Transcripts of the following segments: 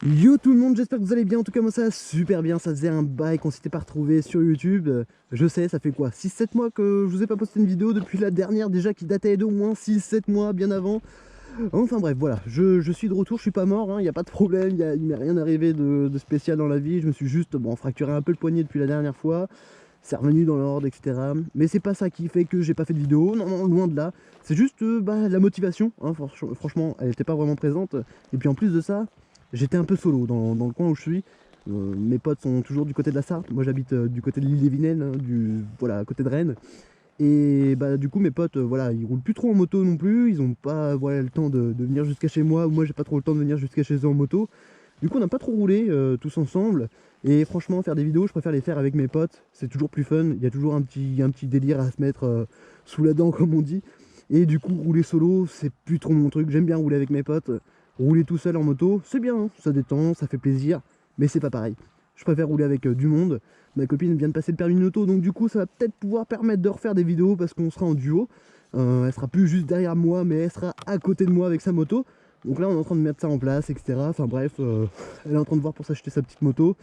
Yo tout le monde, j'espère que vous allez bien, en tout cas moi ça va super bien, ça faisait un bail qu'on s'était pas retrouvé sur YouTube. Je sais, ça fait quoi, 6-7 mois que je vous ai pas posté une vidéo depuis la dernière déjà qui datait d'au moins 6-7 mois bien avant. Enfin bref, voilà, je suis de retour, je suis pas mort, il n'y a pas de problème, il m'est rien arrivé de spécial dans la vie, je me suis juste fracturé un peu le poignet depuis la dernière fois, c'est revenu dans l'ordre, etc. Mais c'est pas ça qui fait que j'ai pas fait de vidéo, non, non, loin de là, c'est juste la motivation, franchement, elle était pas vraiment présente, et puis en plus de ça, j'étais un peu solo dans le coin où je suis. Mes potes sont toujours du côté de la Sarthe, moi j'habite du côté de l'île des Vilaines, voilà, à côté de Rennes. Et bah du coup mes potes voilà, ils roulent plus trop en moto non plus, ils ont pas voilà, le temps de venir jusqu'à chez moi, ou moi j'ai pas trop le temps de venir jusqu'à chez eux en moto. Du coup on n'a pas trop roulé tous ensemble, et franchement faire des vidéos je préfère les faire avec mes potes, c'est toujours plus fun, il y a toujours un petit délire à se mettre sous la dent comme on dit. Et du coup rouler solo c'est plus trop mon truc, j'aime bien rouler avec mes potes, rouler tout seul en moto c'est bien, hein, ça détend, ça fait plaisir, mais c'est pas pareil. Je préfère rouler avec du monde. Ma copine vient de passer le permis de moto, donc du coup ça va peut-être pouvoir permettre de refaire des vidéos parce qu'on sera en duo. Elle sera plus juste derrière moi, mais elle sera à côté de moi avec sa moto. Donc là on est en train de mettre ça en place, etc. Enfin bref, elle est en train de voir pour s'acheter sa petite moto.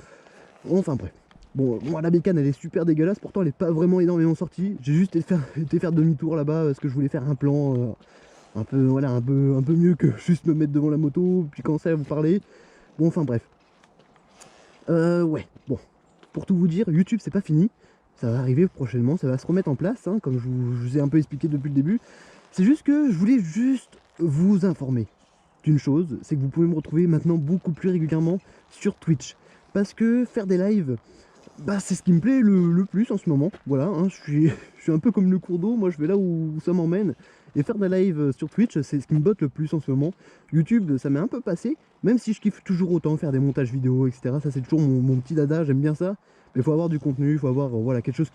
Enfin bref. Bon, moi la bécane elle est super dégueulasse, pourtant elle est pas vraiment énormément sortie. J'ai juste été faire demi-tour là-bas parce que je voulais faire un plan un peu, voilà, un peu mieux que juste me mettre devant la moto puis commencer à vous parler. Bon, enfin bref. Ouais, bon, pour tout vous dire, YouTube c'est pas fini, ça va arriver prochainement, ça va se remettre en place, hein, comme je vous ai un peu expliqué depuis le début. C'est juste que je voulais juste vous informer d'une chose, c'est que vous pouvez me retrouver maintenant beaucoup plus régulièrement sur Twitch. Parce que faire des lives, bah c'est ce qui me plaît le plus en ce moment, voilà, hein, je suis un peu comme le cours d'eau, moi je vais là où ça m'emmène. Et faire des lives sur Twitch, c'est ce qui me botte le plus en ce moment. YouTube, ça m'est un peu passé, même si je kiffe toujours autant faire des montages vidéo, etc. Ça c'est toujours mon petit dada, j'aime bien ça. Mais il faut avoir du contenu, il faut avoir voilà, quelque chose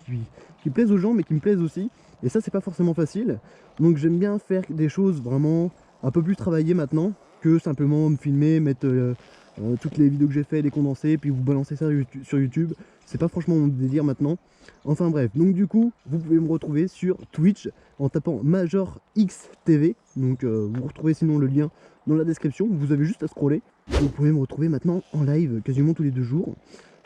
qui plaise aux gens, mais qui me plaise aussi. Et ça c'est pas forcément facile. Donc j'aime bien faire des choses vraiment un peu plus travaillées maintenant, que simplement me filmer, mettre toutes les vidéos que j'ai fait, les condenser, puis vous balancer ça sur YouTube. C'est pas franchement mon délire maintenant. Enfin bref, donc du coup, vous pouvez me retrouver sur Twitch en tapant Major X TV. Donc vous retrouvez sinon le lien dans la description. Vous avez juste à scroller. Vous pouvez me retrouver maintenant en live quasiment tous les 2 jours.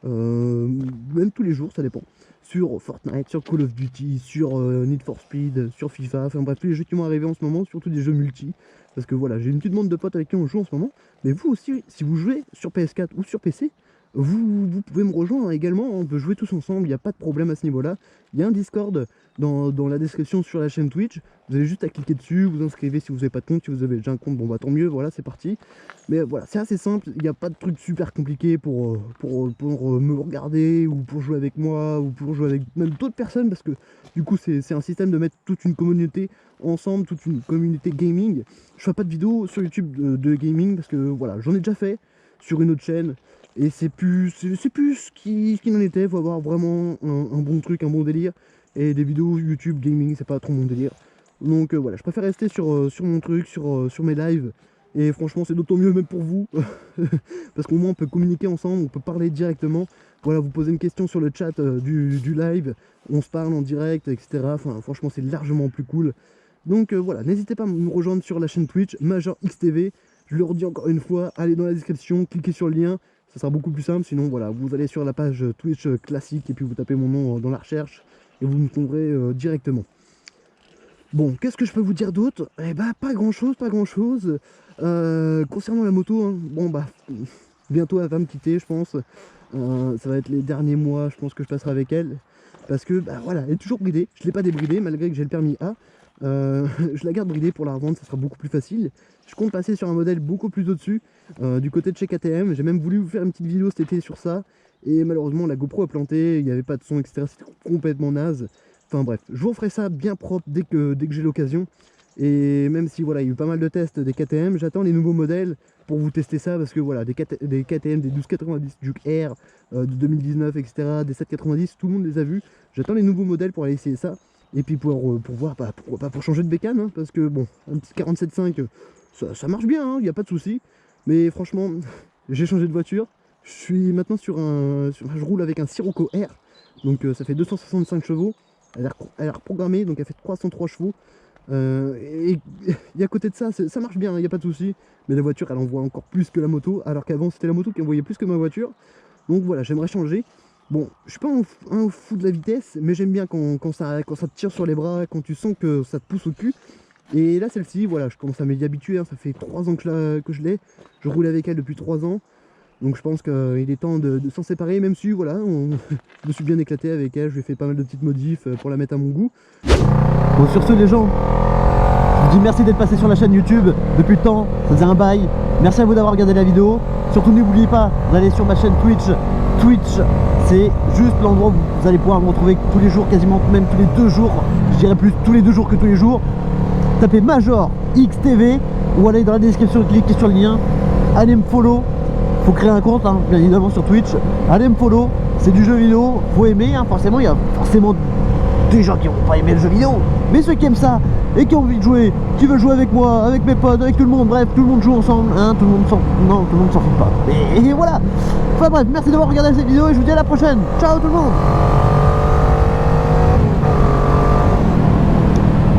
Même tous les jours, ça dépend. Sur Fortnite, sur Call of Duty, sur Need for Speed, sur FIFA, enfin bref, tous les jeux qui vont arriver en ce moment, surtout des jeux multi. Parce que voilà, j'ai une petite bande de potes avec qui on joue en ce moment. Mais vous aussi, si vous jouez sur PS4 ou sur PC, vous pouvez me rejoindre également, on peut jouer tous ensemble, il n'y a pas de problème à ce niveau-là. Il y a un Discord dans la description sur la chaîne Twitch, vous avez juste à cliquer dessus, vous inscrivez si vous n'avez pas de compte, si vous avez déjà un compte, bon bah tant mieux, voilà c'est parti. Mais voilà, c'est assez simple, il n'y a pas de truc super compliqué pour me regarder, ou pour jouer avec moi, ou pour jouer avec même d'autres personnes, parce que du coup c'est un système de mettre toute une communauté ensemble, toute une communauté gaming. Je fais pas de vidéo sur YouTube de gaming, parce que voilà, j'en ai déjà fait sur une autre chaîne, et c'est plus ce qui en était. Faut avoir vraiment un bon truc, un bon délire. Et des vidéos YouTube gaming, c'est pas trop mon délire. Donc voilà, je préfère rester sur mon truc, sur mes lives. Et franchement, c'est d'autant mieux même pour vous. Parce qu'au moins, on peut communiquer ensemble, on peut parler directement. Voilà, vous posez une question sur le chat du live, on se parle en direct, etc. Enfin, franchement, c'est largement plus cool. Donc voilà, n'hésitez pas à me rejoindre sur la chaîne Twitch, Major XTV. Je le redis encore une fois, allez dans la description, cliquez sur le lien, ça sera beaucoup plus simple. Sinon voilà, vous allez sur la page Twitch classique et puis vous tapez mon nom dans la recherche et vous me trouverez directement. Bon, qu'est-ce que je peux vous dire d'autre? Eh bah pas grand chose, pas grand chose. Concernant la moto, hein, bon bah bientôt elle va me quitter je pense. Ça va être les derniers mois je pense que je passerai avec elle. Parce que bah voilà, elle est toujours bridée, je ne l'ai pas débridée malgré que j'ai le permis A. Je la garde bridée pour la revendre, ça sera beaucoup plus facile. Je compte passer sur un modèle beaucoup plus au-dessus, du côté de chez KTM. J'ai même voulu vous faire une petite vidéo cet été sur ça. Et malheureusement la GoPro a planté, il n'y avait pas de son, etc. C'était complètement naze. Enfin bref, je vous ferai ça bien propre dès que j'ai l'occasion. Et même si voilà, il y a eu pas mal de tests des KTM, j'attends les nouveaux modèles pour vous tester ça. Parce que voilà, des KTM, des 1290 Duke Air de 2019, etc. Des 790, tout le monde les a vus. J'attends les nouveaux modèles pour aller essayer ça. Et puis pour voir, bah, pourquoi pas pour changer de bécane, hein, parce que bon, un petit 47.5, ça marche bien, il n'y a pas de souci. Mais franchement, j'ai changé de voiture. Je suis maintenant je roule avec un Sirocco R, donc ça fait 265 chevaux. Elle est reprogrammée, donc elle fait 303 chevaux. Et à côté de ça, ça marche bien, il n'y a pas de souci. Mais la voiture, elle envoie encore plus que la moto, alors qu'avant, c'était la moto qui envoyait plus que ma voiture. Donc voilà, j'aimerais changer. Bon, je suis pas un fou de la vitesse, mais j'aime bien quand ça te tire sur les bras, quand tu sens que ça te pousse au cul. Et là, celle-ci, voilà, je commence à m'y habituer, hein, ça fait 3 ans que je l'ai. Je roule avec elle depuis 3 ans. Donc je pense qu'il est temps de s'en séparer, même si, voilà, je me suis bien éclaté avec elle. Je lui ai fait pas mal de petites modifs pour la mettre à mon goût. Bon, sur ce, les gens, je vous dis merci d'être passé sur la chaîne YouTube depuis le temps, ça faisait un bail. Merci à vous d'avoir regardé la vidéo. Surtout n'oubliez pas d'aller sur ma chaîne Twitch. Twitch, c'est juste l'endroit où vous allez pouvoir me retrouver tous les jours, quasiment même tous les 2 jours. Je dirais plus tous les 2 jours que tous les jours. Tapez Major XTV ou allez dans la description, cliquez sur le lien. Allez me follow. Faut créer un compte, hein, bien évidemment sur Twitch. Allez me follow. C'est du jeu vidéo. Faut aimer, hein, forcément. Il y a forcément des gens qui vont pas aimer le jeu vidéo, mais ceux qui aiment ça et qui ont envie de jouer, qui veulent jouer avec moi, avec mes potes, avec tout le monde, bref, tout le monde joue ensemble, hein, tout le monde s'en fout pas. Et voilà. Enfin bref, merci d'avoir regardé cette vidéo et je vous dis à la prochaine. Ciao tout le monde.